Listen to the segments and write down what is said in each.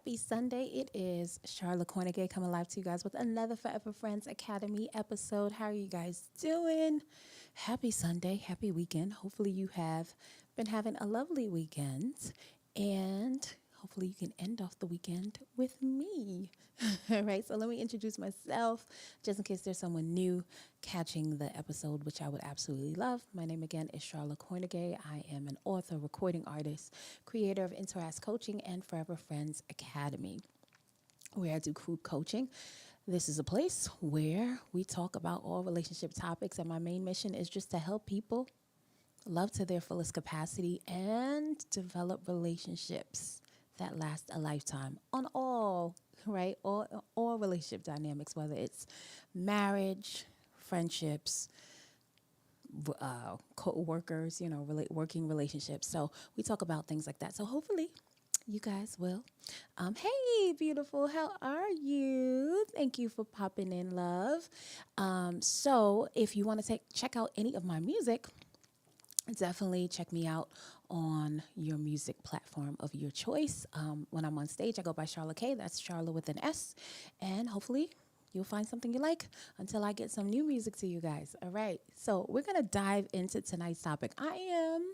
Happy Sunday. It is Sharla Kornegay coming live to you guys with another Forever Friends Academy episode. How are you guys doing? Happy Sunday. Happy weekend. Hopefully you have been having a lovely weekend, and hopefully you can end off the weekend with me. All right, so let me introduce myself just in case there's someone new catching the episode, which I would absolutely love. My name again is Sharla Kornegay. I am an author, recording artist, creator of Interact Coaching and Forever Friends Academy, where I do group coaching. This is a place where we talk about all relationship topics, and my main mission is just to help people love to their fullest capacity and develop relationships that last a lifetime on all, right? All relationship dynamics, whether it's marriage, friendships, co-workers, working relationships. So we talk about things like that. So hopefully you guys will. Hey, beautiful. How are you? Thank you for popping in, love. So if you want to check out any of my music, definitely check me out on your music platform of your choice. When I'm on stage, I go by Sharla K. That's Sharla with an S. And hopefully you'll find something you like until I get some new music to you guys. All right. So we're going to dive into tonight's topic. I am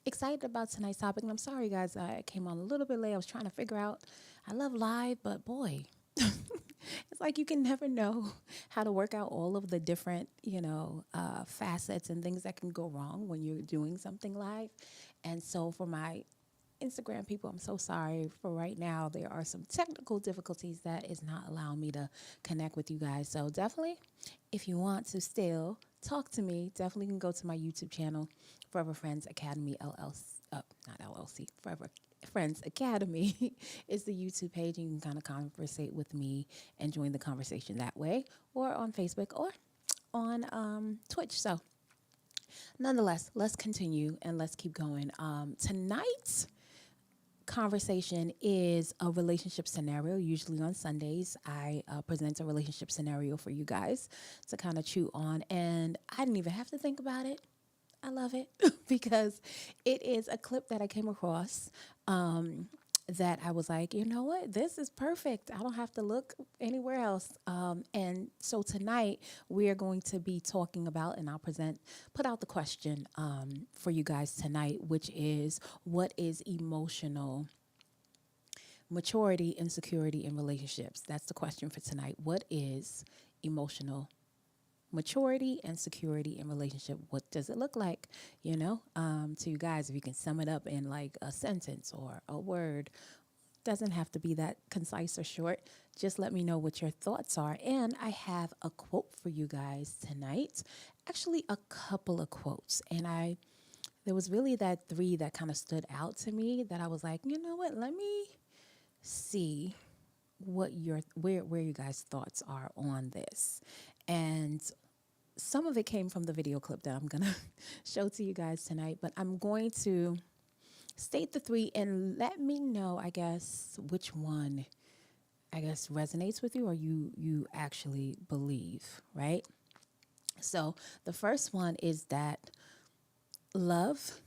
excited about tonight's topic. And I'm sorry, guys, I came on a little bit late. I was trying to figure out, I love live, but boy, it's like you can never know how to work out all of the different, facets and things that can go wrong when you're doing something live. And so for my Instagram people, I'm so sorry. For right now, there are some technical difficulties that is not allowing me to connect with you guys. So definitely, if you want to still talk to me, definitely can go to my YouTube channel, Forever Friends Academy LLC, not LLC, Forever Friends Academy is the YouTube page, and you can kind of conversate with me and join the conversation that way, or on Facebook, or on Twitch. So nonetheless, let's continue and let's keep going. Tonight's conversation is a relationship scenario. Usually on Sundays, I present a relationship scenario for you guys to kind of chew on, and I didn't even have to think about it. I love it because it is a clip that I came across that I was like, you know what, this is perfect. I don't have to look anywhere else. And so tonight we are going to be talking about, and I'll put out the question for you guys tonight, which is, what is emotional maturity and security in relationships? That's the question for tonight. What is emotional maturity and security in relationship? What does it look like? To you guys, if you can sum it up in like a sentence or a word, doesn't have to be that concise or short. Just let me know what your thoughts are. And I have a quote for you guys tonight. Actually, a couple of quotes. And there was really that three that kind of stood out to me that I was like, you know what? Let me see what where you guys' thoughts are on this. And some of it came from the video clip that I'm going to show to you guys tonight, but I'm going to state the three and let me know, I guess, which one, resonates with you or you actually believe, right? So the first one is that love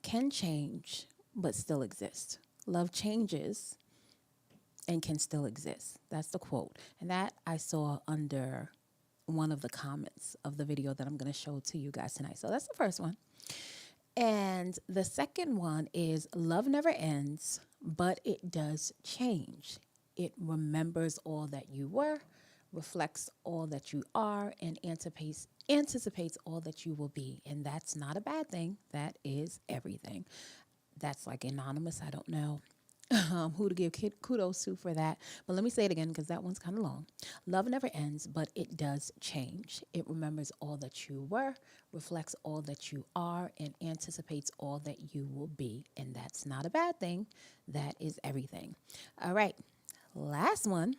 can change but still exist. Love changes and can still exist. That's the quote. And that I saw under one of the comments of the video that I'm going to show to you guys tonight. So that's the first one. And the second one is, love never ends, but it does change. It remembers all that you were, reflects all that you are, and anticipates all that you will be. And that's not a bad thing. That is everything. That's like anonymous. I don't know who to give kudos to for that. But let me say it again because that one's kind of long. Love never ends, but it does change. It remembers all that you were, reflects all that you are, and anticipates all that you will be. And that's not a bad thing. That is everything. All right. Last one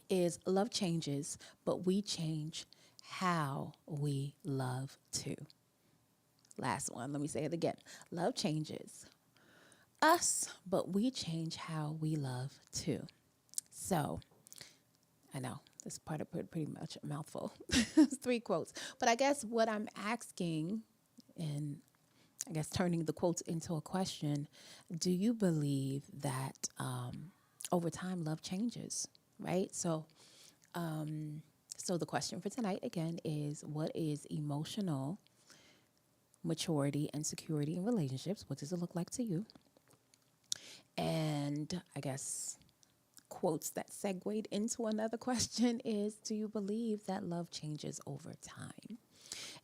is, love changes, but we change how we love too. Last one. Let me say it again. Love changes us, but we change how we love too. So I know this part of pretty much a mouthful. It's three quotes. But I guess what I'm asking, and I guess turning the quotes into a question, do you believe that over time love changes, right? So the question for tonight again is, what is emotional maturity and security in relationships? What does it look like to you? And I guess quotes that segued into another question is, do you believe that love changes over time?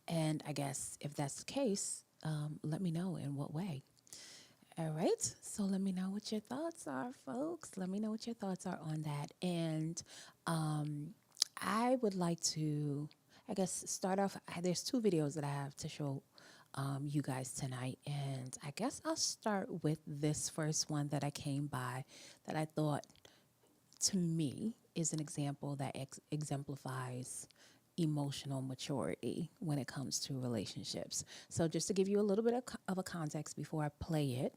And I guess if that's the case, let me know in what way. All right. So let me know what your thoughts are, folks. Let me know what your thoughts are on that. And I would like to, I guess, start off. There's 2 videos that I have to show you guys tonight. And I guess I'll start with this first one that I came by that I thought, to me, is an example that exemplifies emotional maturity when it comes to relationships. So just to give you a little bit of a context before I play it,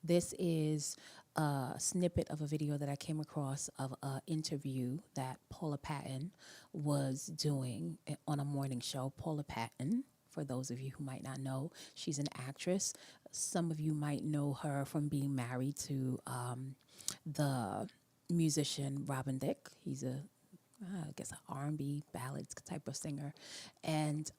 this is a snippet of a video that I came across of an interview that Paula Patton was doing on a morning show. Paula Patton, for those of you who might not know, she's an actress. Some of you might know her from being married to the musician Robin Thicke. He's I guess an R&B ballads type of singer. And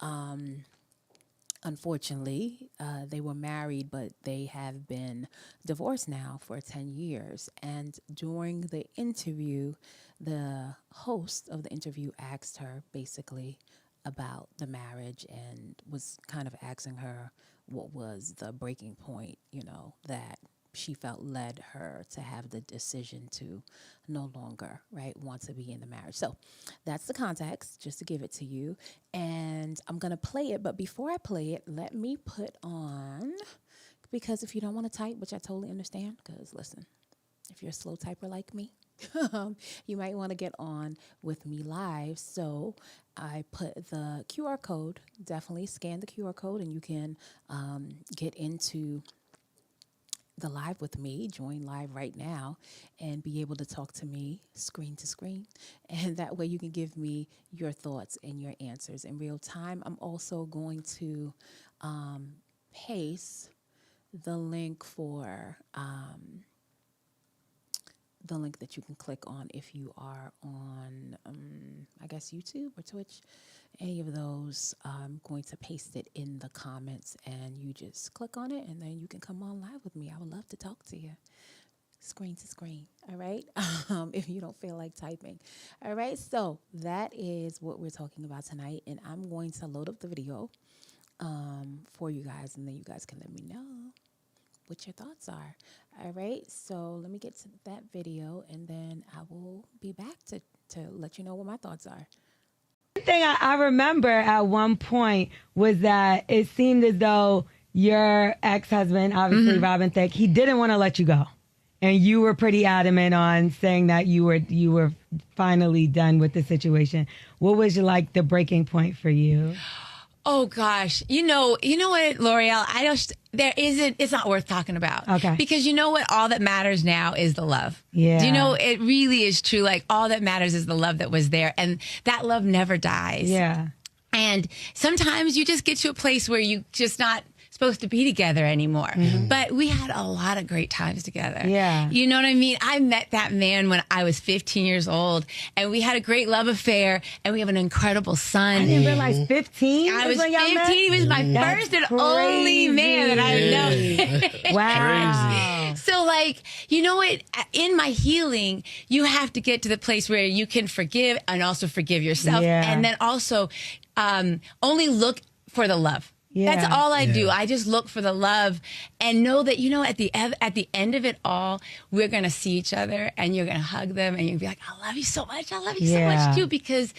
unfortunately, they were married, but they have been divorced now for 10 years. And during the interview, the host of the interview asked her basically about the marriage and was kind of asking her what was the breaking point, that she felt led her to have the decision to no longer, want to be in the marriage. So that's the context, just to give it to you. And I'm going to play it. But before I play it, let me put on, because if you don't want to type, which I totally understand, because listen, if you're a slow typer like me, you might want to get on with me live. So I put the QR code, definitely scan the QR code, and you can get into the live with me, join live right now, and be able to talk to me screen to screen. And that way you can give me your thoughts and your answers in real time. I'm also going to paste the link for the link that you can click on if you are on, I guess, YouTube or Twitch. Any of those, I'm going to paste it in the comments, and you just click on it, and then you can come on live with me. I would love to talk to you screen to screen, all right? If you don't feel like typing. All right, so that is what we're talking about tonight, and I'm going to load up the video for you guys, and then you guys can let me know what your thoughts are. All right, so let me get to that video, and then I will be back to let you know what my thoughts are. One thing I remember at one point was that it seemed as though your ex-husband, obviously Robin Thicke, he didn't want to let you go. And you were pretty adamant on saying that you were finally done with the situation. What was like the breaking point for you? Oh gosh, you know what, L'Oreal? It's not worth talking about. Okay. Because you know what? All that matters now is the love. Yeah. Do you know, it really is true. Like, all that matters is the love that was there, and that love never dies. Yeah. And sometimes you just get to a place where you just not supposed to be together anymore. But we had a lot of great times together. Yeah. You know what I mean? I met that man when I was 15 years old, and we had a great love affair, and we have an incredible son. I didn't realize 15. I was 15. He was my first and only man that I know. Wow. So, like, you know what? In my healing, you have to get to the place where you can forgive and also forgive yourself. Yeah. And then also only look for the love. Yeah. That's all I do. I just look for the love and know that, at the end of it all, we're going to see each other, and you're going to hug them, and you'll be like, I love you so much. I love you so much too, because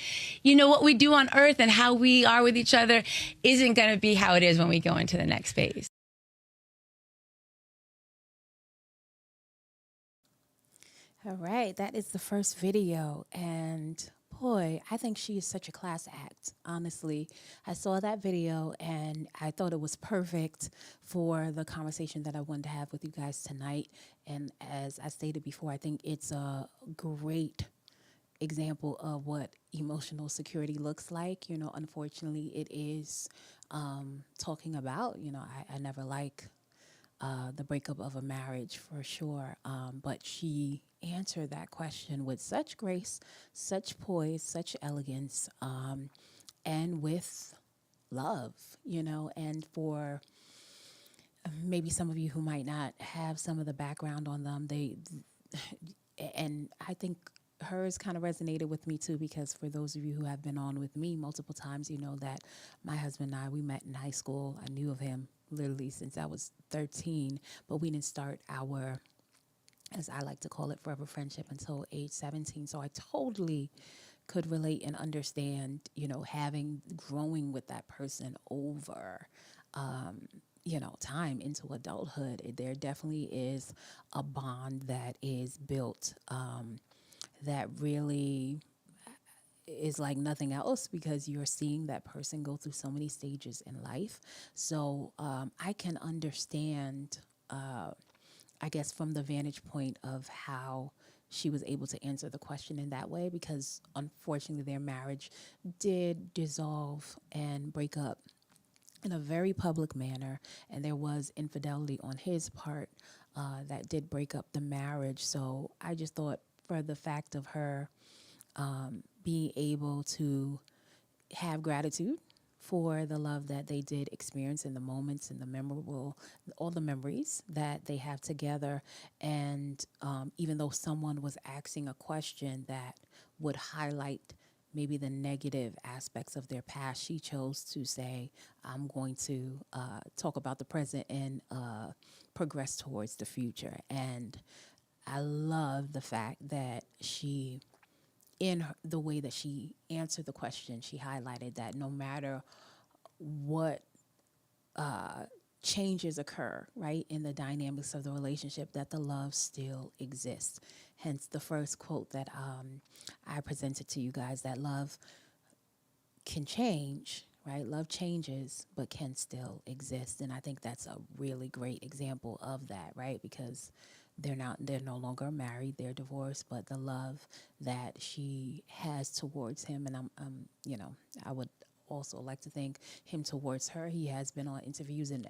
what we do on earth and how we are with each other isn't going to be how it is when we go into the next phase. All right, that is the first video, and boy, I think she is such a class act, honestly. I saw that video, and I thought it was perfect for the conversation that I wanted to have with you guys tonight. And as I stated before, I think it's a great example of what emotional security looks like. You know, unfortunately, it is talking about, you know, I never like the breakup of a marriage for sure. But she answered that question with such grace, such poise, such elegance, and with love, you know, and for maybe some of you who might not have some of the background on them, and I think hers kind of resonated with me too, because for those of you who have been on with me multiple times, you know that my husband and I, we met in high school. I knew of him literally since I was 13, but we didn't start our, as I like to call it, forever friendship until age 17. So I totally could relate and understand, you know, growing with that person over, you know, time into adulthood. There definitely is a bond that is built that really is like nothing else, because you're seeing that person go through so many stages in life. So I can understand, I guess, from the vantage point of how she was able to answer the question in that way, because unfortunately their marriage did dissolve and break up in a very public manner, and there was infidelity on his part that did break up the marriage. So I just thought, for the fact of her being able to have gratitude for the love that they did experience in the moments and the memorable, all the memories that they have together. And even though someone was asking a question that would highlight maybe the negative aspects of their past, she chose to say, I'm going to talk about the present and progress towards the future. And I love the fact that she, the way that she answered the question, she highlighted that no matter what changes occur, right, in the dynamics of the relationship, that the love still exists. Hence the first quote that I presented to you guys, that love can change, right? Love changes, but can still exist. And I think that's a really great example of that, right? Because they're no longer married, they're divorced, but the love that she has towards him, and you know, I would also like to thank him towards her. He has been on interviews and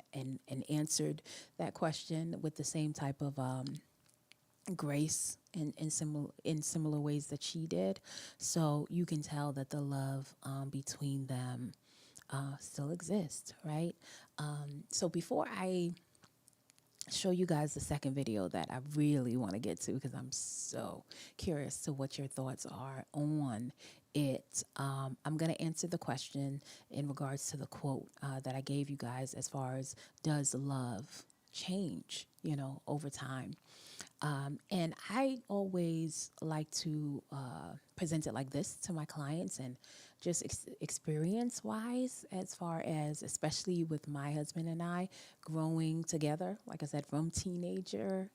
answered that question with the same type of grace in similar ways that she did. So you can tell that the love between them still exists, right? So before I show you guys the second video that I really want to get to, because I'm so curious to what your thoughts are on it, I'm going to answer the question in regards to the quote that I gave you guys, as far as, does love change, you know, over time? And I always like to present it like this to my clients, and just experience wise, as far as, especially with my husband and I growing together, like I said, from teenagehood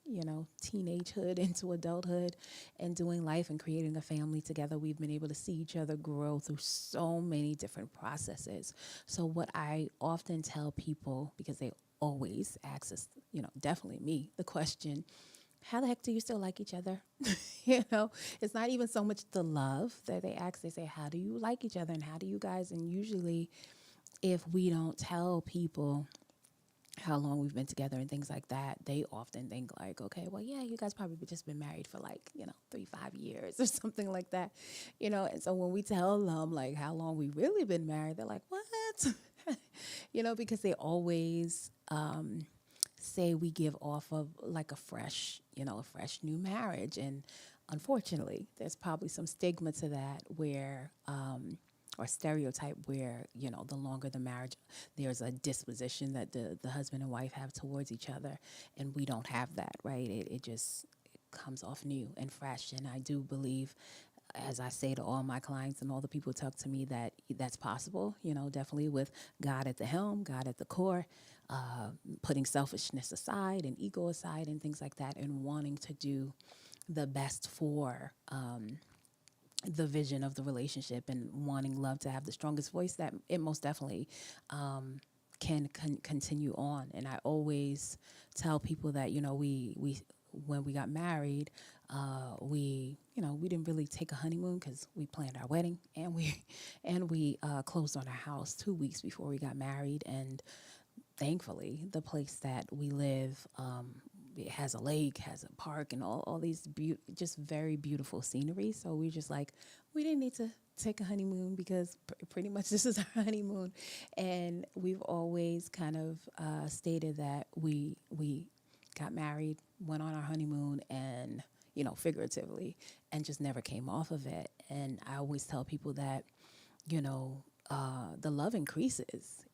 into adulthood, and doing life and creating a family together. We've been able to see each other grow through so many different processes. So what I often tell people, because they always ask us, you know, definitely me, the question, how the heck do you still like each other? You know, it's not even so much the love that they ask. They say, how do you like each other, and how do you guys? And usually if we don't tell people how long we've been together and things like that, they often think like, okay, well, yeah, you guys probably just been married for like, you know, 3-5 years or something like that, you know. And so when we tell them like how long we really been married, they're like, what? You know, because they always say we give off of like a fresh new marriage. And unfortunately, there's probably some stigma to that, where, or stereotype, where, you know, the longer the marriage, there's a disposition that the husband and wife have towards each other. And we don't have that, right? It just comes off new and fresh. And I do believe, as I say to all my clients and all the people who talk to me, that that's possible, you know, definitely with God at the helm, God at the core, putting selfishness aside and ego aside and things like that, and wanting to do the best for the vision of the relationship, and wanting love to have the strongest voice, that it most definitely can continue on. And I always tell people that, you know, we when we got married, we we didn't really take a honeymoon because we planned our wedding and we closed on our house 2 weeks before we got married. And thankfully, the place that we live, it has a lake, has a park, and all these just very beautiful scenery. So we just like, we didn't need to take a honeymoon because pretty much this is our honeymoon. And we've always kind of stated that we got married, went on our honeymoon, and figuratively, and just never came off of it. And I always tell people that the love increases.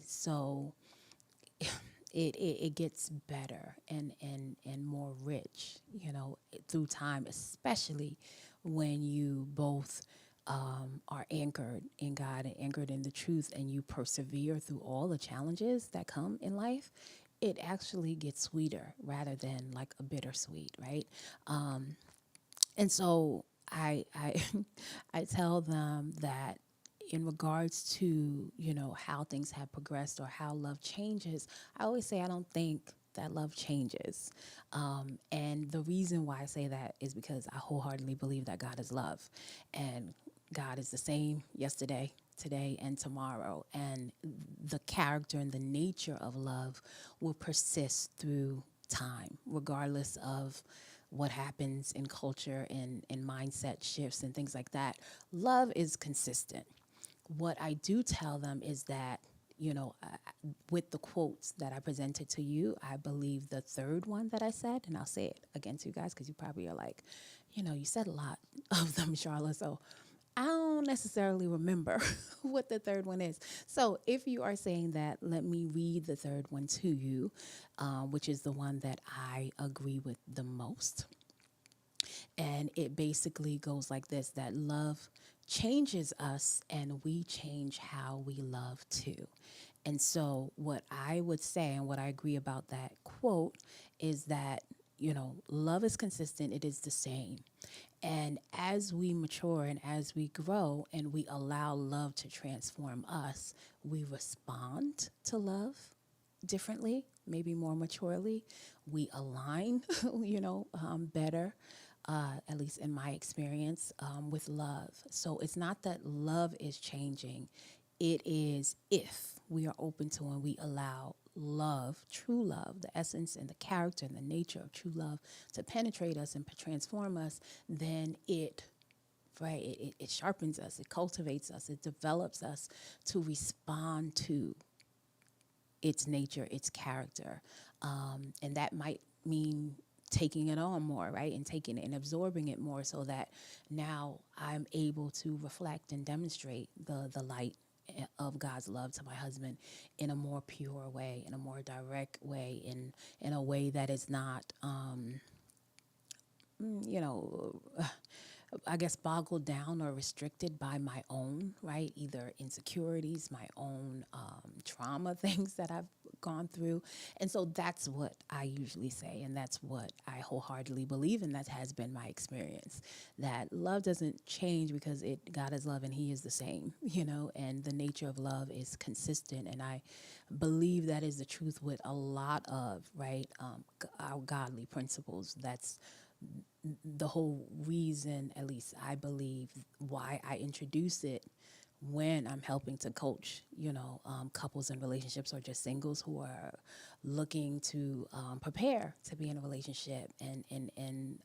So it gets better and more rich, through time, especially when you both are anchored in God and anchored in the truth, and you persevere through all the challenges that come in life. It actually gets sweeter rather than like a bittersweet, right? And so I I tell them that in regards to how things have progressed or how love changes, I always say I don't think that love changes. And the reason why I say that is because I wholeheartedly believe that God is love, and God is the same yesterday, today, and tomorrow. And the character and the nature of love will persist through time, regardless of what happens in culture and mindset shifts and things like that. Love is consistent. What I do tell them is that, with the quotes that I presented to you, I believe the third one that I said, and I'll say it again to you guys because you probably are like, you said a lot of them, Sharla. So I don't necessarily remember what the third one is. So if you are saying that, let me read the third one to you, which is the one that I agree with the most. And it basically goes like this, that love changes us and we change how we love too. And so what I would say and what I agree about that quote is that, love is consistent. It is the same. And as we mature and as we grow and we allow love to transform us, we respond to love differently, maybe more maturely. We align, better, at least in my experience, with love. So it's not that love is changing. It is if we are open to and we allow love, true love, the essence and the character and the nature of true love to penetrate us and transform us, then it sharpens us, it cultivates us, it develops us to respond to its nature, its character. And that might mean taking it on more, right? And taking it and absorbing it more so that now I'm able to reflect and demonstrate the light of God's love to my husband in a more pure way, in a more direct way, in a way that is not, you know, I guess boggled down or restricted by my own, right? Either insecurities, my own trauma, things that I've gone through. And so that's what I usually say. And that's what I wholeheartedly believe. And that has been my experience, that love doesn't change because God is love and he is the same, and the nature of love is consistent. And I believe that is the truth with a lot of, right, our godly principles. That's the whole reason, at least I believe, why I introduce it when I'm helping to coach, couples in relationships or just singles who are looking to prepare to be in a relationship and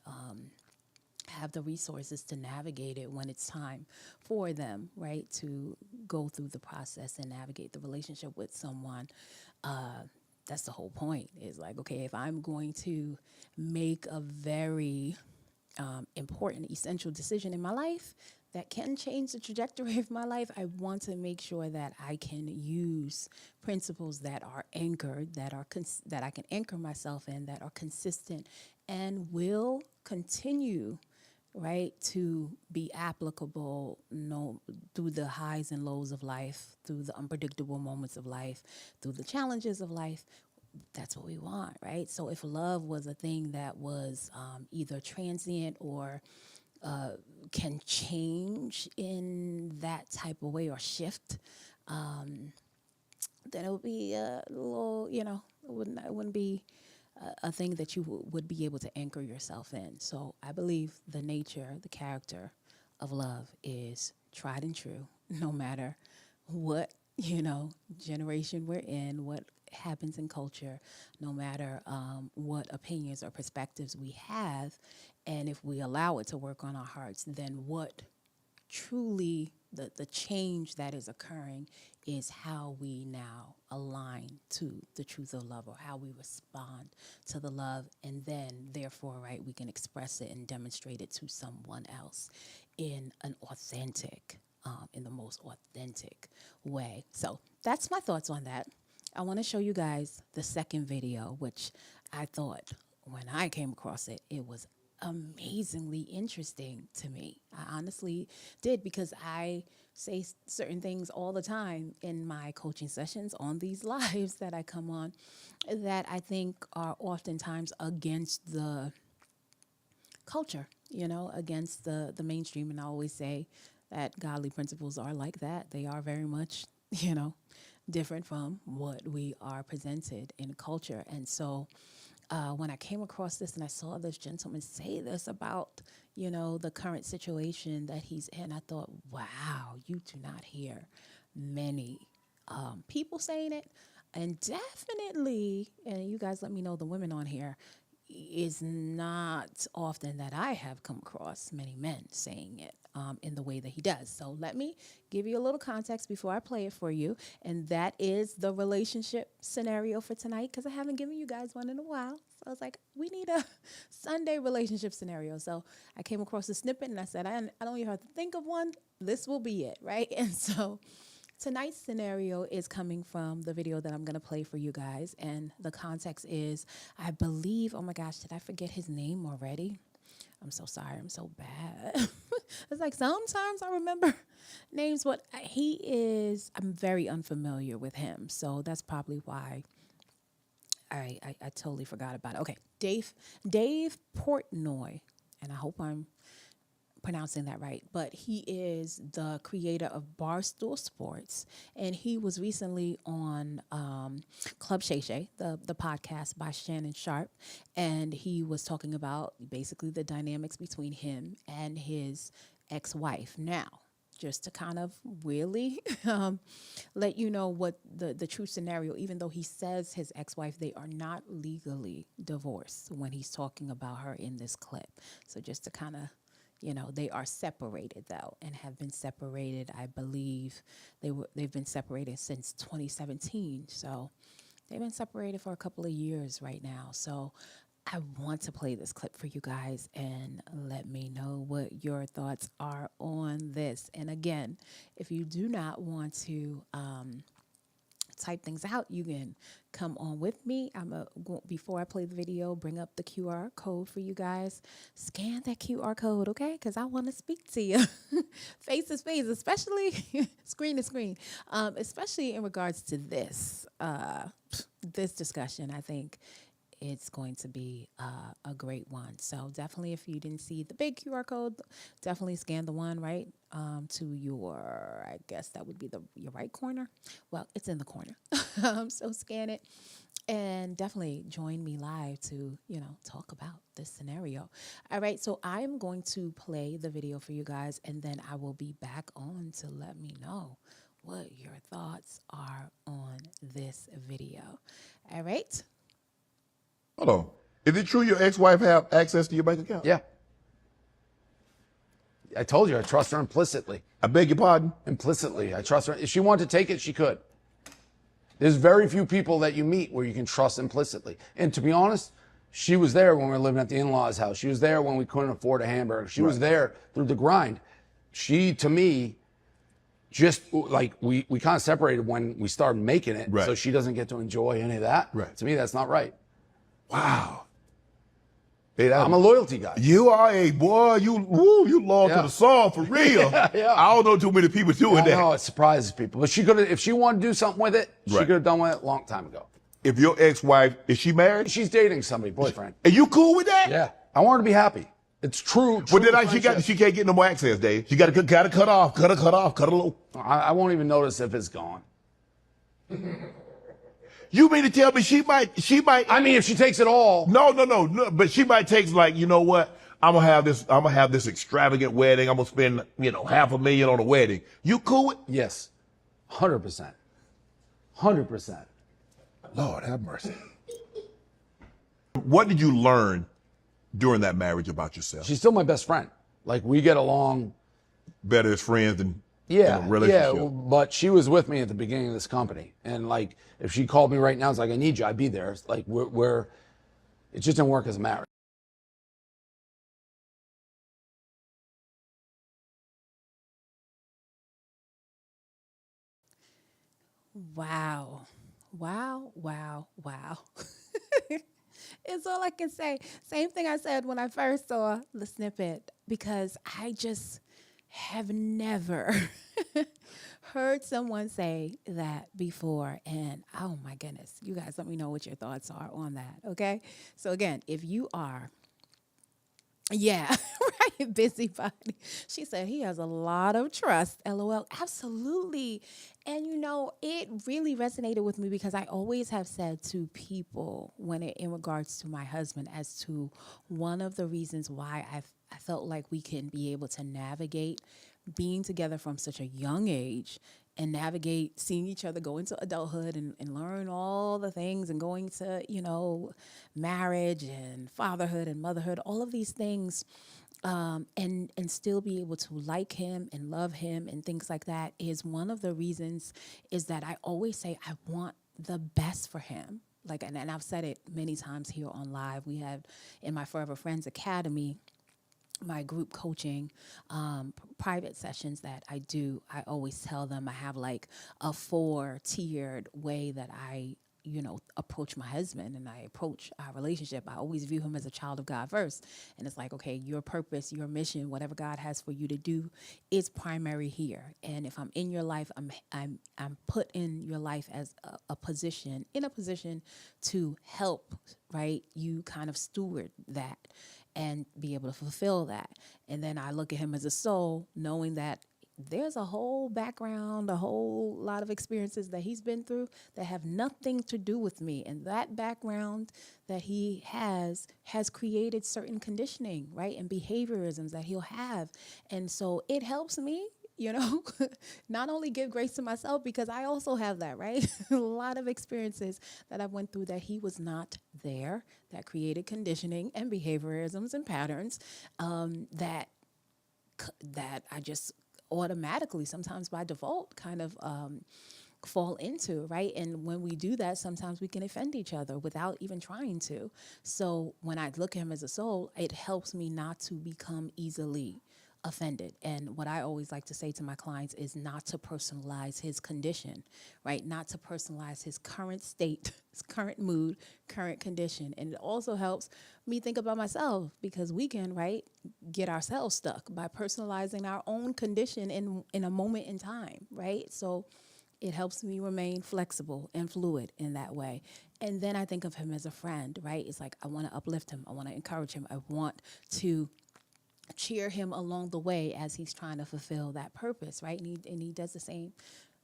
have the resources to navigate it when it's time for them, right, to go through the process and navigate the relationship with someone. That's the whole point, is like, okay, if I'm going to make a very important, essential decision in my life that can change the trajectory of my life, I want to make sure that I can use principles that are anchored, that I can anchor myself in, that are consistent and will continue, right, to be applicable through the highs and lows of life, through the unpredictable moments of life, through the challenges of life. That's what we want, right? So if love was a thing that was either transient or can change in that type of way or shift, then it would be a little, it wouldn't be a thing that you would be able to anchor yourself in. So I believe the nature, the character of love is tried and true, no matter what, generation we're in, what happens in culture, no matter what opinions or perspectives we have. And if we allow it to work on our hearts, then what truly the change that is occurring is how we now align to the truth of love, or how we respond to the love, and then therefore, right, we can express it and demonstrate it to someone else in an authentic, in the most authentic way. So that's my thoughts on that. I want to show you guys the second video, which I thought when I came across it, it was amazingly interesting to me. I honestly did, because I say certain things all the time in my coaching sessions on these lives that I come on that I think are oftentimes against the culture, against the mainstream. And I always say that godly principles are like that. They are very much, different from what we are presented in culture. And so when I came across this and I saw this gentleman say this about, the current situation that he's in, I thought, wow, you do not hear many people saying it. And definitely, and you guys let me know, the women on here, is not often that I have come across many men saying it in the way that he does. So let me give you a little context before I play it for you. And that is the relationship scenario for tonight, because I haven't given you guys one in a while. So I was like, we need a Sunday relationship scenario. So I came across a snippet and I said, I don't even have to think of one. This will be it, right? And so tonight's scenario is coming from the video that I'm going to play for you guys. And the context is, I believe, oh my gosh, did I forget his name already? I'm so sorry. I'm so bad. It's like sometimes I remember names, but I'm very unfamiliar with him. So that's probably why I totally forgot about it. Okay, Dave Portnoy, and I hope I'm pronouncing that right, but he is the creator of Barstool Sports, and he was recently on Club Shay Shay, the podcast by Shannon Sharp, and he was talking about basically the dynamics between him and his ex-wife. Now, just to kind of really let you know what the true scenario, even though he says his ex-wife, they are not legally divorced when he's talking about her in this clip. So just to kind of, they are separated though, and have been separated. I believe they've been separated since 2017. So they've been separated for a couple of years right now. So I want to play this clip for you guys and let me know what your thoughts are on this. And again, if you do not want to type things out, you can come on with me. Before I play the video, bring up the QR code for you guys. Scan that QR code, okay? Because I want to speak to you face to face, especially screen to screen, especially in regards to this discussion. I think it's going to be a great one. So definitely, if you didn't see the big QR code, definitely scan the one right to your, I guess that would be your right corner. Well, it's in the corner. So scan it and definitely join me live to, talk about this scenario. All right. So I'm going to play the video for you guys, and then I will be back on to let me know what your thoughts are on this video. All right. Hold on. Is it true your ex-wife have access to your bank account? Yeah. I told you I trust her implicitly. I beg your pardon? Implicitly. I trust her. If she wanted to take it, she could. There's very few people that you meet where you can trust implicitly. And to be honest, she was there when we were living at the in-laws' house. She was there when we couldn't afford a hamburger. She was there through the grind. She, to me, just like we kind of separated when we started making it. Right. So she doesn't get to enjoy any of that. Right. To me, that's not right. Wow. Hey, I'm a loyalty guy. You are a boy. You loyal to the song for real. Yeah. I don't know too many people doing that. No, it surprises people. But she could have, if she wanted to do something with it, she Right. could have done with it a long time ago. If your ex-wife, is she married? She's dating somebody, boyfriend. Are you cool with that? Yeah. I want her to be happy. It's true. But then friendship. she can't get no more access, Dave. She got to cut off, cut a little. I won't even notice if it's gone. You mean to tell me she might? I mean, if she takes it all. No. But she might take like, you know what? I'm gonna have this extravagant wedding. I'm gonna spend, $500,000 on a wedding. You cool with? Yes, 100%. 100%. Lord have mercy. What did you learn during that marriage about yourself? She's still my best friend. Like, we get along. Better as friends than Yeah, in a relationship. yeah, but she was with me at the beginning of this company. And, like, if she called me right now, it's like, I need you, I'd be there. It's like, it just didn't work as a marriage. Wow. It's all I can say. Same thing I said when I first saw the snippet, because I just have never heard someone say that before. And oh my goodness, you guys let me know what your thoughts are on that, okay? So again, if you are, yeah, right, busybody. She said he has a lot of trust, LOL. Absolutely. And it really resonated with me because I always have said to people in regards to my husband as to one of the reasons why I felt like we can be able to navigate being together from such a young age and navigate seeing each other go into adulthood and learn all the things and going to, marriage and fatherhood and motherhood, all of these things. And still be able to like him and love him and things like that is one of the reasons is that I always say I want the best for him. Like, and I've said it many times here on live. We have in my Forever Friends Academy, my group coaching, private sessions that I do, I always tell them I have like a 4-tiered way that I approach my husband and I approach our relationship. I always view him as a child of God first. And it's like, okay, your purpose, your mission, whatever God has for you to do is primary here. And if I'm in your life, I'm put in your life as a position to help, right? You kind of steward that and be able to fulfill that. And then I look at him as a soul, knowing that there's a whole background, a whole lot of experiences that he's been through that have nothing to do with me. And that background that he has created certain conditioning, right? And behaviorisms that he'll have. And so it helps me, not only give grace to myself, because I also have that, right? A lot of experiences that I went through that he was not there, that created conditioning and behaviorisms and patterns that I just automatically, sometimes by default, kind of fall into, right? And when we do that, sometimes we can offend each other without even trying to. So when I look at him as a soul, it helps me not to become easily offended. And what I always like to say to my clients is not to personalize his condition, right? Not to personalize his current state, his current mood, current condition. And it also helps me think about myself, because we can, right, get ourselves stuck by personalizing our own condition in a moment in time, right? So it helps me remain flexible and fluid in that way. And then I think of him as a friend, right? It's like I want to uplift him. I want to encourage him. I want to cheer him along the way as he's trying to fulfill that purpose, right? And he does the same,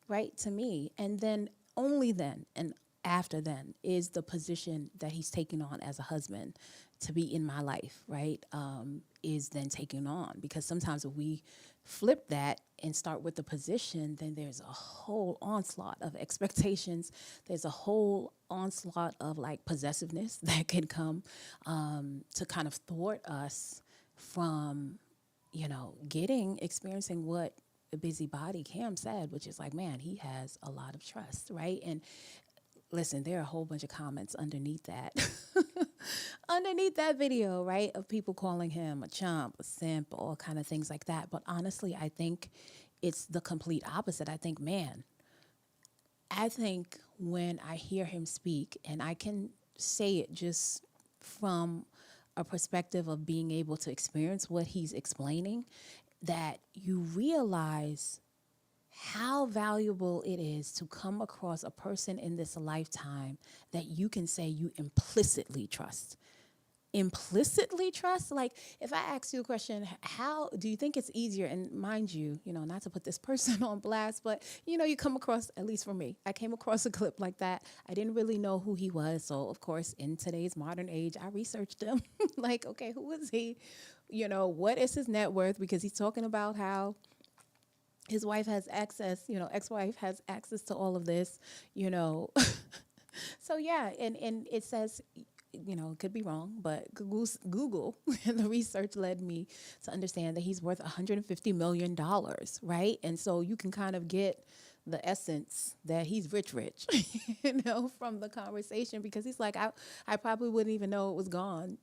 right, to me. And then only then and after then is the position that he's taking on as a husband to be in my life, right, is then taken on. Because sometimes if we flip that and start with the position, then there's a whole onslaught of expectations. There's a whole onslaught of like possessiveness that can come to kind of thwart us from, experiencing what the busybody Cam said, which is like, man, he has a lot of trust, right? And listen, there are a whole bunch of comments underneath that, underneath that video, right, of people calling him a chump, a simp, all kind of things like that. But honestly, I think it's the complete opposite. I think when I hear him speak, and I can say it just from a perspective of being able to experience what he's explaining, that you realize how valuable it is to come across a person in this lifetime that you can say you implicitly trust. implicitly trust. Like, if I ask you a question, how do you think it's easier? And mind you, not to put this person on blast, but you come across, at least for me, I came across a clip like that. I didn't really know who he was. So of course, in today's modern age, I researched him. Like, okay, who is he? What is his net worth? Because he's talking about how his wife has access, ex-wife has access to all of this, So yeah, and it says, it could be wrong, but Google and the research led me to understand that he's worth $150 million, right? And so you can kind of get the essence that he's rich, from the conversation, because he's like, I probably wouldn't even know it was gone,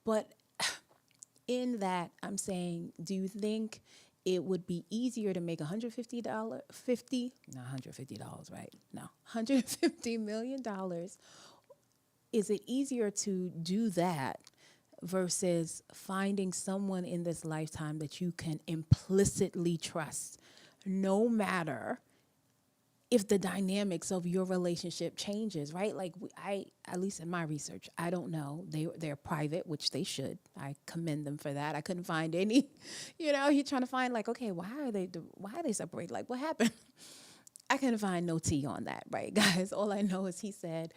but in that, I'm saying, do you think it would be easier to make $150, not $150, right? No, $150 million. Is it easier to do that versus finding someone in this lifetime that you can implicitly trust, no matter if the dynamics of your relationship changes, right? Like at least in my research, I don't know. They're private, which they should. I commend them for that. I couldn't find any, you're trying to find like, okay, why are they separated? Like, what happened? I couldn't find no tea on that, right, guys? All I know is he said,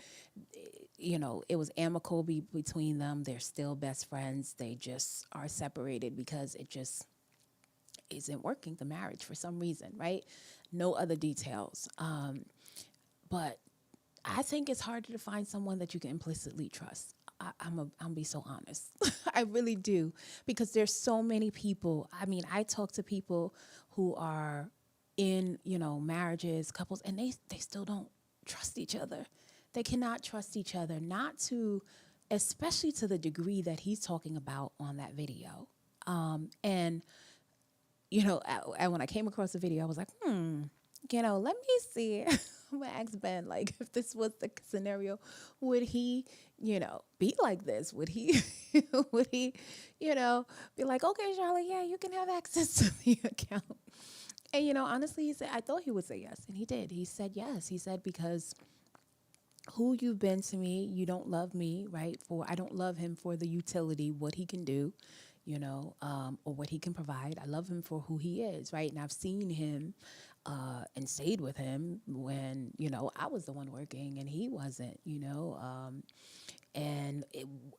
it was amicable between them. They're still best friends. They just are separated because it just isn't working, the marriage, for some reason, right? No other details. But I think it's harder to find someone that you can implicitly trust. I'm gonna be so honest. I really do, because there's so many people. I mean, I talk to people who are in, marriages, couples, and they still don't trust each other. They cannot trust each other, especially to the degree that he's talking about on that video. And when I came across the video, I was like, let me see. I'm gonna ask Ben, like, if this was the scenario, would he, be like this? Would he, be like, okay, Charlotte, yeah, you can have access to the account. And, honestly, he said, I thought he would say yes. And he did. He said yes. He said, because who you've been to me, you don't love me, right? I don't love him for the utility, what he can do, or what he can provide. I love him for who he is, right? And I've seen him and stayed with him when, I was the one working and he wasn't, and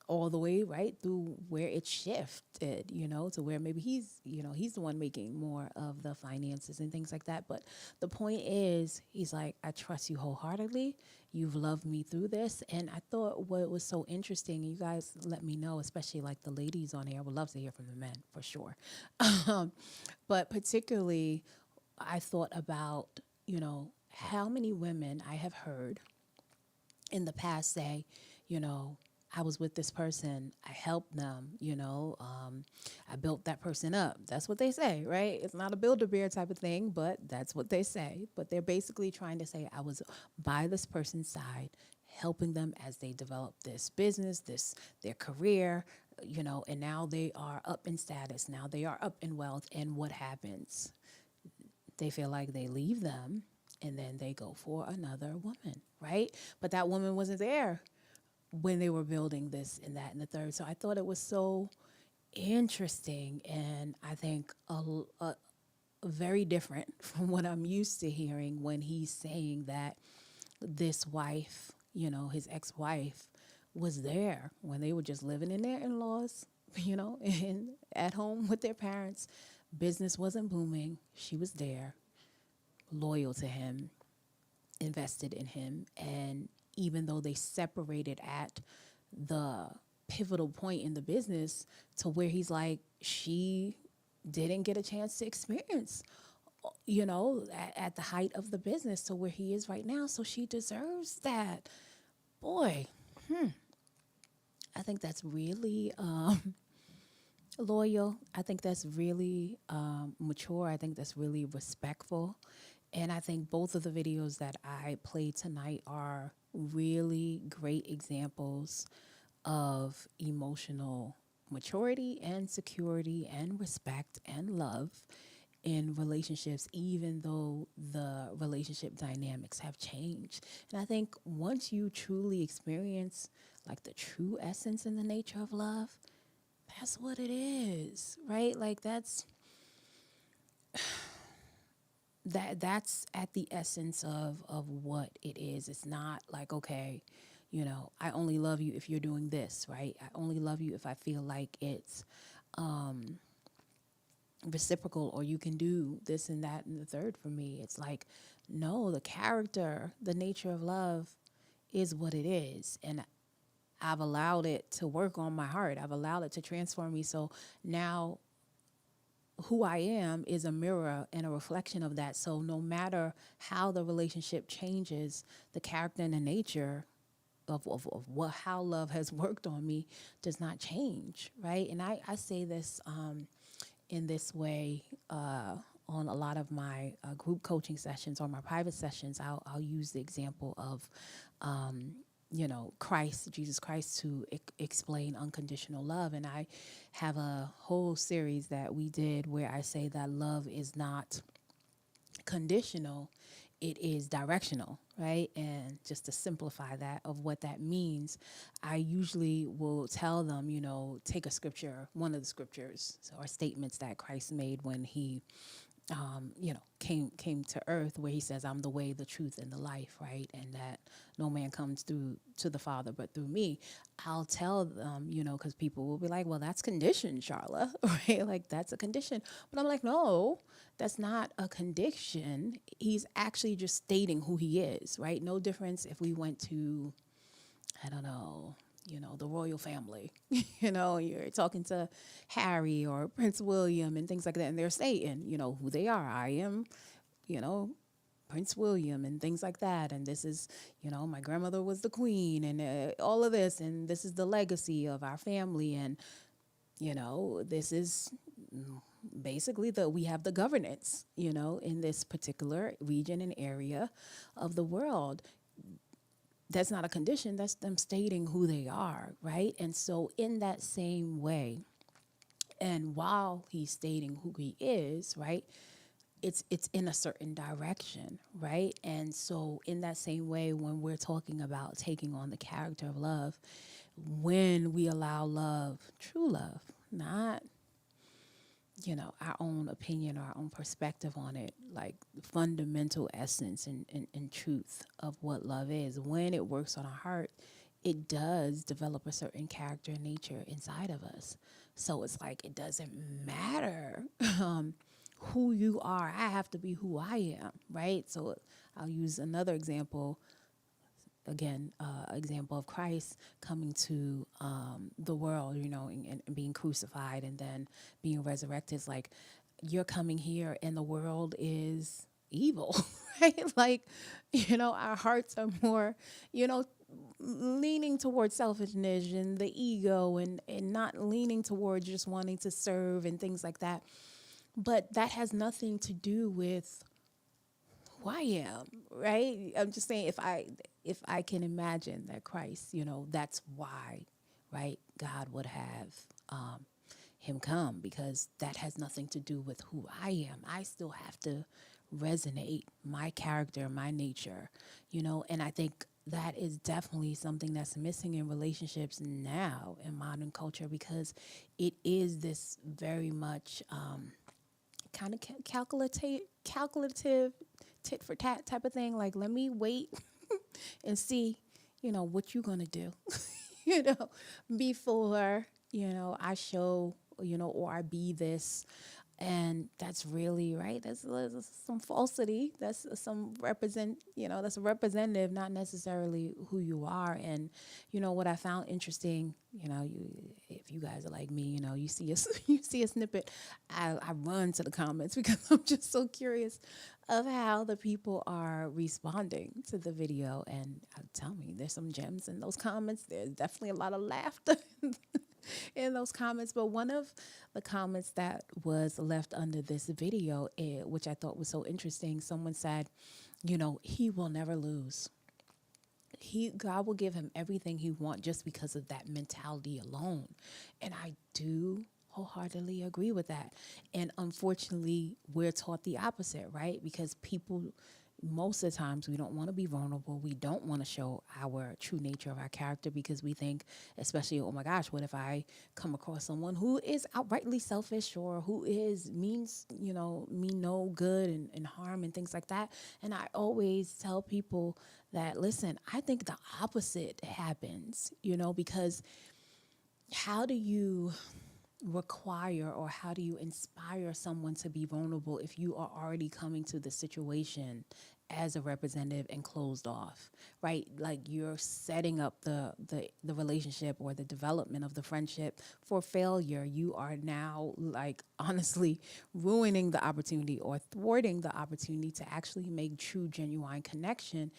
all the way right through where it shifted, to where maybe he's the one making more of the finances and things like that. But the point is, he's like, I trust you wholeheartedly. You've loved me through this. And I thought what was so interesting, and you guys let me know, especially like the ladies on here, I would love to hear from the men for sure. But particularly, I thought about, how many women I have heard in the past say, I was with this person, I helped them, I built that person up. That's what they say, right? It's not a Build-A-Bear type of thing, but that's what they say. But they're basically trying to say, I was by this person's side, helping them as they develop this business, their career, and now they are up in status. Now they are up in wealth. And what happens? They feel like they leave them and then they go for another woman, right? But that woman wasn't there when they were building this and that and the third. So I thought it was so interesting, and I think very different from what I'm used to hearing when he's saying that this wife, his ex-wife, was there when they were just living in their in-laws, and at home with their parents. Business wasn't booming. She was there, loyal to him, invested in him. And even though they separated at the pivotal point in the business to where he's like, she didn't get a chance to experience, at the height of the business to where he is right now. So she deserves that. Boy, I think that's really loyal. I think that's really mature. I think that's really respectful. And I think both of the videos that I played tonight are really great examples of emotional maturity and security and respect and love in relationships, even though the relationship dynamics have changed. And I think once you truly experience like the true essence and the nature of love, that's what it is, right? Like that's at the essence of what it is. It's not like, okay, I only love you if you're doing this, right? I only love you if I feel like it's reciprocal, or you can do this and that and the third for me. It's like, no, the character, the nature of love is what it is. And I've allowed it to work on my heart. I've allowed it to transform me. So now who I am is a mirror and a reflection of that. So no matter how the relationship changes, the character and the nature of what, how love has worked on me does not change, right? And I say this in this way on a lot of my group coaching sessions or my private sessions. I'll use the example of Christ, Jesus Christ, to explain unconditional love. And I have a whole series that we did where I say that love is not conditional, it is directional, right? And just to simplify that of what that means, I usually will tell them, take a scripture, one of the scriptures or statements that Christ made when he came to earth, where he says, I'm the way, the truth, and the life, right? And that no man comes through to the Father but through me. I'll tell them, because people will be like, well, that's conditioned, Sharla, right? Like, that's a condition. But I'm like, no, that's not a condition. He's actually just stating who he is, right? No difference if we went to, I don't know, the royal family, you're talking to Harry or Prince William and things like that. And they're saying, who they are. I am, Prince William and things like that. And this is, my grandmother was the queen and all of this. And this is the legacy of our family. And, this is basically we have the governance, in this particular region and area of the world. That's not a condition, that's them stating who they are, right? And so in that same way, and while he's stating who he is, right, it's in a certain direction, right? And so in that same way, when we're talking about taking on the character of love, when we allow love, true love, not our own opinion, our own perspective on it, like the fundamental essence and truth of what love is. When it works on our heart, it does develop a certain character and nature inside of us. So it's like, it doesn't matter who you are. I have to be who I am, right? So I'll use another example. Again, example of Christ coming to the world, and being crucified and then being resurrected. It's like, you're coming here and the world is evil, right? Like, our hearts are more, leaning towards selfishness and the ego and not leaning towards just wanting to serve and things like that. But that has nothing to do with who I am, right? I'm just saying, if I can imagine that Christ, that's why, right, God would have him come, because that has nothing to do with who I am. I still have to resonate my character, my nature, and I think that is definitely something that's missing in relationships now in modern culture, because it is this very much kind of calculative tit for tat type of thing. Like, let me wait and see, what you're going to do, before, I show, or I be this. And that's really, right, that's some falsity. That's some that's a representative, not necessarily who you are. And, what I found interesting, if you guys are like me, you see a snippet, I run to the comments because I'm just so curious of how the people are responding to the video. And tell me, there's some gems in those comments. There's definitely a lot of laughter in those comments. But one of the comments that was left under this video, which I thought was so interesting, someone said, he will never lose. God will give him everything he wants just because of that mentality alone. And I do wholeheartedly agree with that. And unfortunately, we're taught the opposite, right? Because people, most of the times, we don't want to be vulnerable. We don't want to show our true nature of our character because we think, especially, oh my gosh, what if I come across someone who is outrightly selfish or who is means, mean no good and harm and things like that. And I always tell people that, listen, I think the opposite happens, because how do you require or how do you inspire someone to be vulnerable if you are already coming to the situation as a representative and closed off, right? Like you're setting up the relationship or the development of the friendship for failure. You are now, like, honestly ruining the opportunity or thwarting the opportunity to actually make true, genuine connection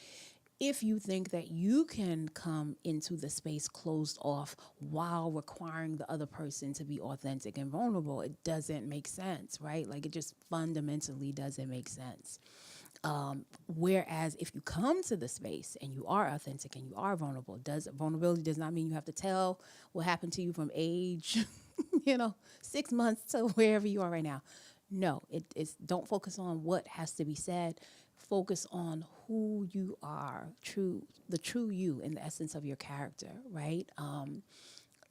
if you think that you can come into the space closed off while requiring the other person to be authentic and vulnerable. It doesn't make sense, right? Like, it just fundamentally doesn't make sense. Whereas if you come to the space and you are authentic and you are vulnerable, vulnerability does not mean you have to tell what happened to you from age, 6 months to wherever you are right now. No, it's don't focus on what has to be said. Focus on who you are, the true you and the essence of your character, right?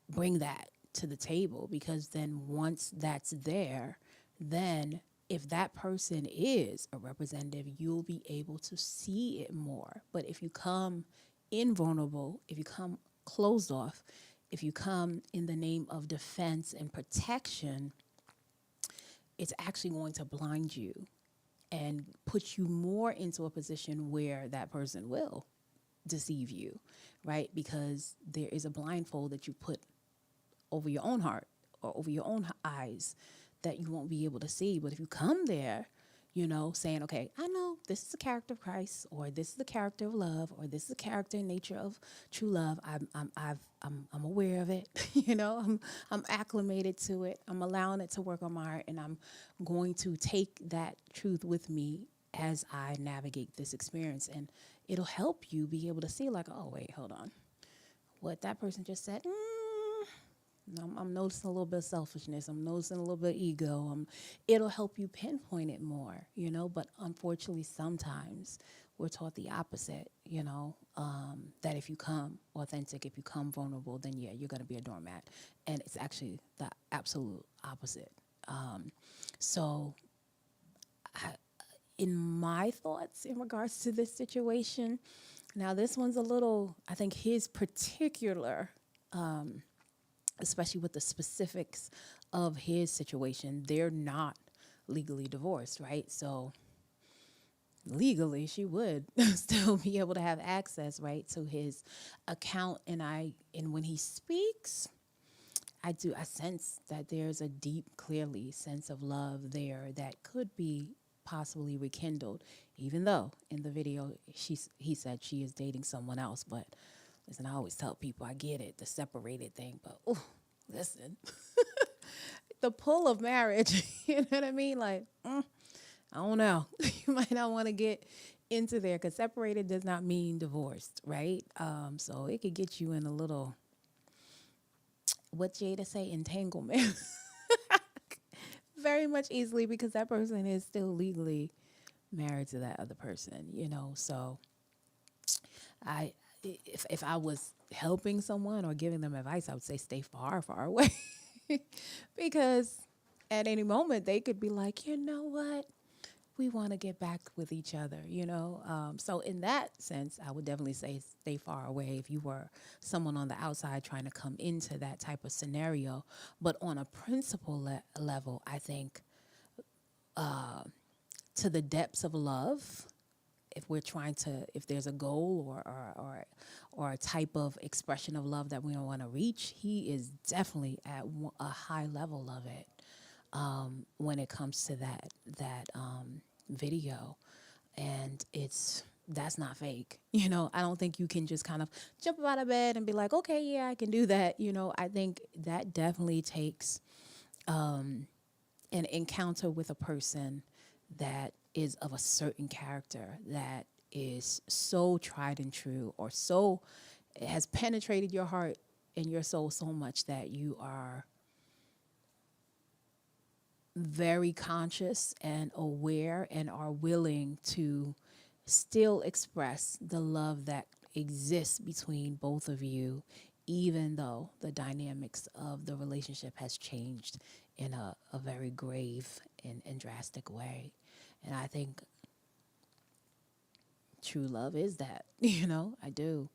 Bring that to the table, because then once that's there, then if that person is a representative, you'll be able to see it more. But if you come invulnerable, if you come closed off, if you come in the name of defense and protection, it's actually going to blind you and put you more into a position where that person will deceive you, right? Because there is a blindfold that you put over your own heart or over your own eyes that you won't be able to see. But if you come there, saying, okay, I know this is the character of Christ, or this is the character of love, or this is the character and nature of true love. I'm aware of it. I'm acclimated to it. I'm allowing it to work on my heart, and I'm going to take that truth with me as I navigate this experience. And it'll help you be able to see, like, oh, wait, hold on. What that person just said, I'm noticing a little bit of selfishness. I'm noticing a little bit of ego. It'll help you pinpoint it more, But unfortunately, sometimes we're taught the opposite, that if you come authentic, if you come vulnerable, then, yeah, you're going to be a doormat. And it's actually the absolute opposite. In my thoughts in regards to this situation, now this one's a little, I think his particular especially with the specifics of his situation, they're not legally divorced, right? So legally, she would still be able to have access, right, to his account. And when he speaks, I sense that there's a deep, clearly sense of love there that could be possibly rekindled, even though in the video he said she is dating someone else. But listen, I always tell people, I get it, the separated thing, but listen, the pull of marriage, you know what I mean? Like, I don't know. You might not want to get into there, because separated does not mean divorced, right? So it could get you in a little, what Jada say, entanglement, very much easily, because that person is still legally married to that other person, So if I was helping someone or giving them advice, I would say stay far, far away. Because at any moment they could be like, you know what? We want to get back with each other, So in that sense, I would definitely say stay far away if you were someone on the outside trying to come into that type of scenario. But on a principle level, I think to the depths of love, if there's a goal or a type of expression of love that we don't want to reach, he is definitely at a high level of it when it comes to that video. And that's not fake. I don't think you can just kind of jump out of bed and be like, okay, yeah, I can do that. I think that definitely takes an encounter with a person that is of a certain character, that is so tried and true, or so has penetrated your heart and your soul so much that you are very conscious and aware and are willing to still express the love that exists between both of you, even though the dynamics of the relationship has changed in a very grave and drastic way. And I think true love is that, I do.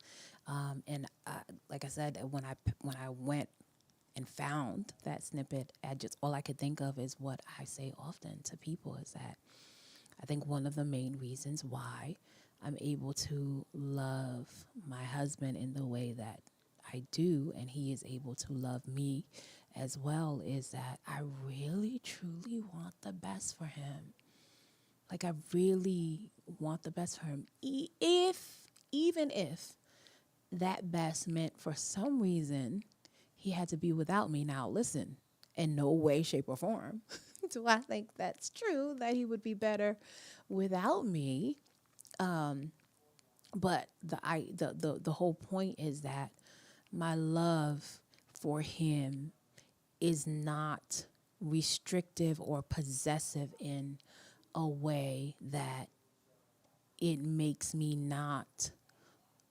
And like I said, when I went and found that snippet, all I could think of is what I say often to people is that I think one of the main reasons why I'm able to love my husband in the way that I do, and he is able to love me as well, is that I really, truly want the best for him. Like, I really want the best for him. Even if that best meant for some reason he had to be without me. Now, listen, in no way, shape, or form do I think that's true, that he would be better without me. But the whole point is that my love for him is not restrictive or possessive in a way that it makes me not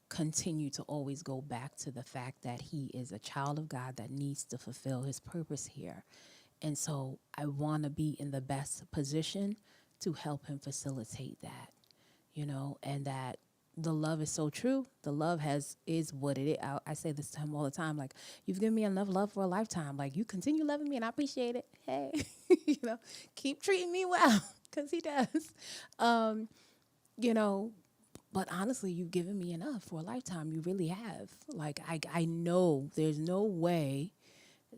continue to always go back to the fact that he is a child of God that needs to fulfill his purpose here. And so I want to be in the best position to help him facilitate that, and that the love is so true. The love is what it is. I say this to him all the time. Like, you've given me enough love for a lifetime. Like, you continue loving me and I appreciate it. Hey, keep treating me well, because he does. But honestly, you've given me enough for a lifetime. You really have. Like, I know there's no way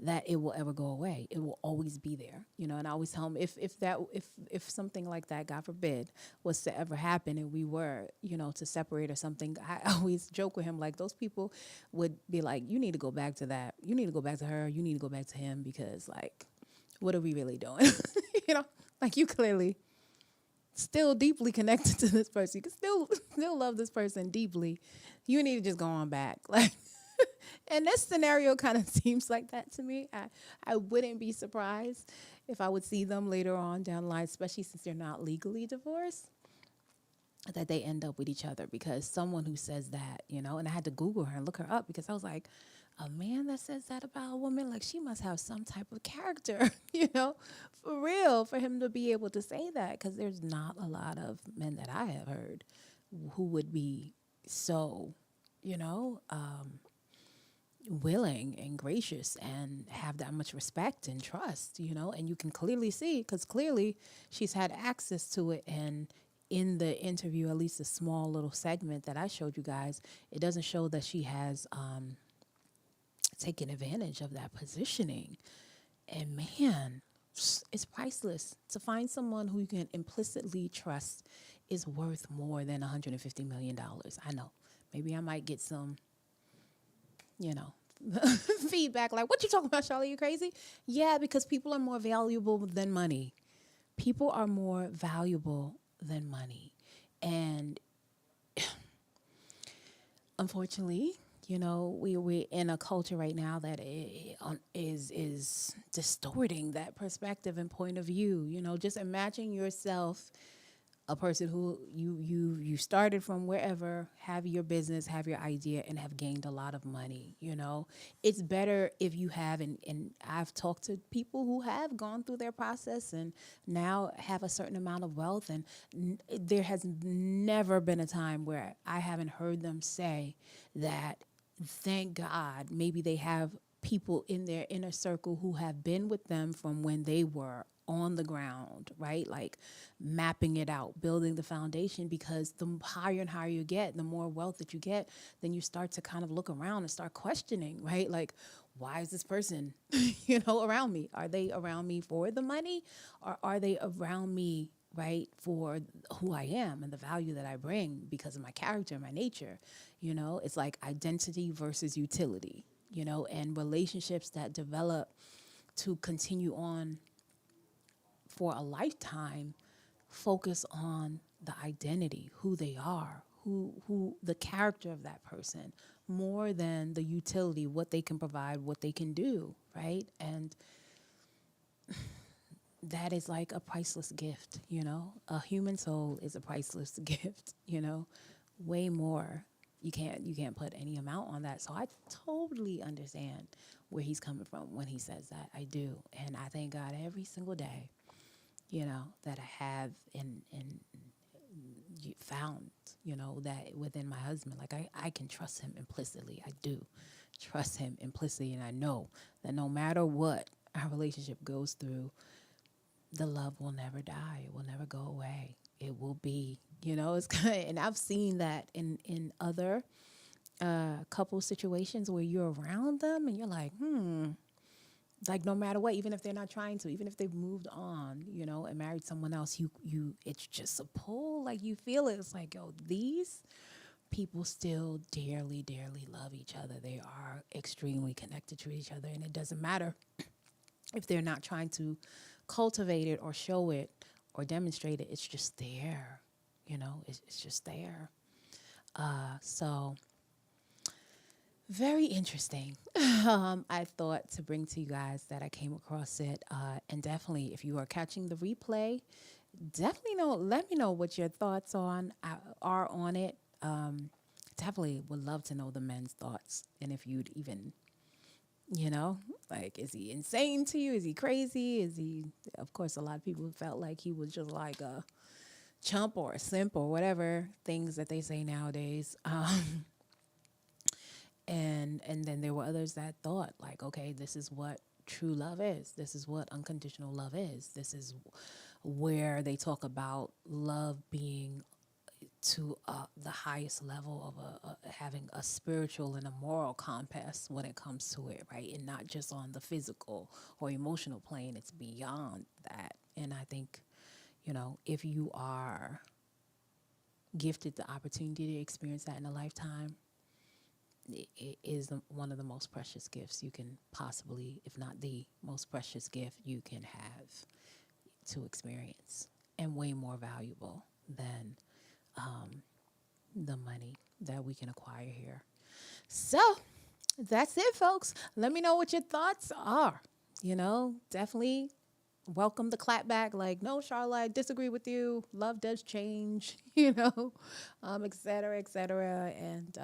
that it will ever go away. It will always be there, and I always tell him if something like that, God forbid, was to ever happen and we were, to separate or something, I always joke with him, like, those people would be like, you need to go back to that. You need to go back to her. You need to go back to him, because, like, what are we really doing? Like, you clearly still deeply connected to this person. You can still love this person deeply. You need to just go on back. Like, and this scenario kind of seems like that to me. I wouldn't be surprised if I would see them later on down the line, especially since they're not legally divorced, that they end up with each other. Because someone who says that, and I had to Google her and look her up, because I was like, a man that says that about a woman, like, she must have some type of character, for real, for him to be able to say that. Because there's not a lot of men that I have heard who would be so, willing and gracious and have that much respect and trust, and you can clearly see, because clearly she's had access to it. And in the interview, at least a small little segment that I showed you guys, it doesn't show that she has taken advantage of that positioning. And man, it's priceless. To find someone who you can implicitly trust is worth more than $150 million. I know. Maybe I might get some, feedback like, what you talking about, Sharla? You crazy? Yeah, because people are more valuable than money. People are more valuable than money. And unfortunately, we're in a culture right now that is distorting that perspective and point of view. Just imagine yourself a person who you started from wherever, have your business, have your idea, and have gained a lot of money. It's better if you have, and I've talked to people who have gone through their process and now have a certain amount of wealth, and there has never been a time where I haven't heard them say that, thank God, maybe they have people in their inner circle who have been with them from when they were on the ground, right? Like mapping it out, building the foundation, because the higher and higher you get, the more wealth that you get, then you start to kind of look around and start questioning, right? Like, why is this person, around me? Are they around me for the money, or are they around me, right, for who I am and the value that I bring because of my character and my nature? It's like identity versus utility, and relationships that develop to continue on for a lifetime focus on the identity, who they are, who the character of that person, more than the utility, what they can provide, what they can do, right? And that is like a priceless gift, you know? A human soul is a priceless gift, you know? Way more. You can't put any amount on that. So I totally understand where he's coming from when he says that. I do. And I thank God every single day, you know, that I have and found, you know, that within my husband. Like I can trust him implicitly. I do trust him implicitly, and I know that no matter what our relationship goes through, the love will never die. It will never go away. It will be, you know, it's kind of, and I've seen that in other couple situations where you're around them and you're like no matter what, even if they're not trying to, even if they've moved on, you know, and married someone else, it's just a pull. Like you feel it. It's like, yo, these people still dearly, dearly love each other. They are extremely connected to each other, and it doesn't matter if they're not trying to cultivate it or show it or demonstrate it. It's just there, you know, it's just there. So very interesting. I thought to bring to you guys that I came across it. And definitely, if you are catching the replay, let me know what your thoughts are on it. Definitely would love to know the men's thoughts. And if you'd even, you know, like, is he insane to you? Is he crazy? Of course, a lot of people felt like he was just like a chump or a simp or whatever things that they say nowadays. And then there were others that thought like, okay, this is what true love is. This is what unconditional love is. This is where they talk about love being to the highest level of having a spiritual and a moral compass when it comes to it, right? And not just on the physical or emotional plane. It's beyond that. And I think, you know, if you are gifted the opportunity to experience that in a lifetime, it is one of the most precious gifts you can possibly, if not the most precious gift you can have to experience, and way more valuable than the money that we can acquire here. So that's it, folks. Let me know what your thoughts are. You know, definitely welcome the clap back. Like, no, Sharla, I disagree with you. Love does change, you know, et cetera, et cetera. And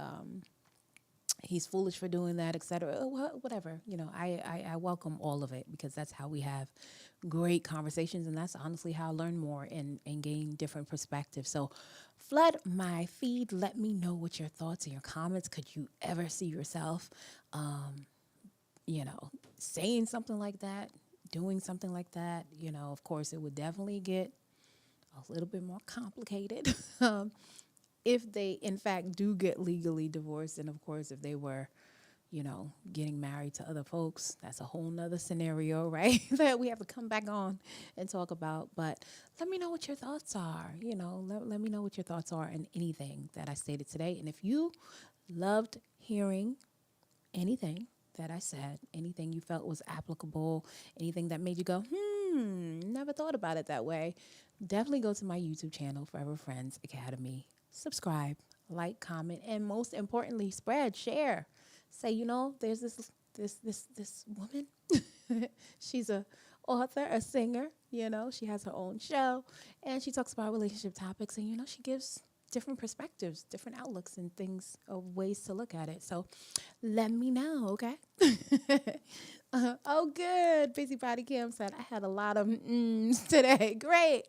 he's foolish for doing that, et cetera. Whatever. You know, I welcome all of it, because that's how we have great conversations. And that's honestly how I learn more and gain different perspectives. So flood my feed. Let me know what your thoughts and your comments. Could you ever see yourself, you know, saying something like that, doing something like that? You know, of course, it would definitely get a little bit more complicated. If they, in fact, do get legally divorced. And of course, if they were, you know, getting married to other folks, that's a whole nother scenario, right? That we have to come back on and talk about. But let me know what your thoughts are. You know, let me know what your thoughts are on anything that I stated today. And if you loved hearing anything that I said, anything you felt was applicable, anything that made you go, never thought about it that way, definitely go to my YouTube channel, Forever Friends Academy. Subscribe, like, comment, and most importantly, spread, share. Say, you know, there's this woman. She's a author, a singer. You know, she has her own show, and she talks about relationship topics. And you know, she gives different perspectives, different outlooks, and things of ways to look at it. So, let me know, okay? Oh, good. Busybody Kim said I had a lot of today. Great,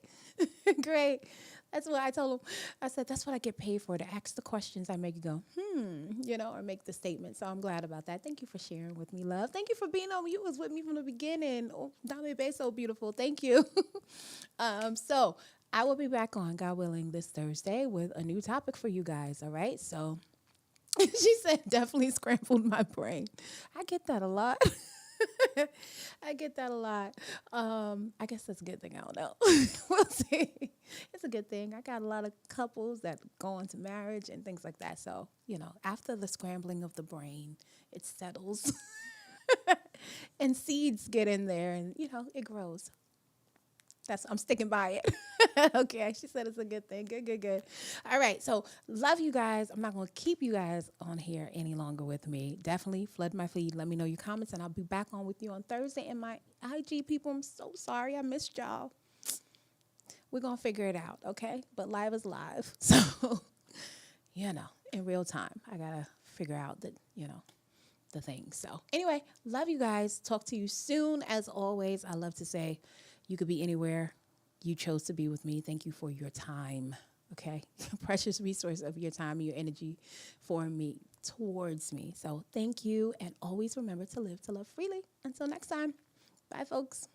great. That's what I told him. I said, that's what I get paid for, to ask the questions I make you go, you know, or make the statement. So I'm glad about that. Thank you for sharing with me, love. Thank you for being on. You was with me from the beginning. Oh, Dame Bay, so beautiful. Thank you. So I will be back on, God willing, this Thursday with a new topic for you guys. All right. So she said, definitely scrambled my brain. I get that a lot. I get that a lot. I guess that's a good thing. I don't know. We'll see. It's a good thing. I got a lot of couples that go into marriage and things like that. So, you know, after the scrambling of the brain, it settles and seeds get in there and, you know, it grows. I'm sticking by it. Okay, she said it's a good thing. Good. All right, so love you guys. I'm not going to keep you guys on here any longer with me. Definitely flood my feed. Let me know your comments, and I'll be back on with you on Thursday. And my IG people, I'm so sorry I missed y'all. We're going to figure it out, okay? But live is live. So, in real time, I got to figure out the things. So anyway, love you guys. Talk to you soon. As always, I love to say you could be anywhere. You chose to be with me. Thank you for your time. Okay. Precious resource of your time and your energy for me, towards me. So thank you. And always remember to live to love freely. Until next time. Bye, folks.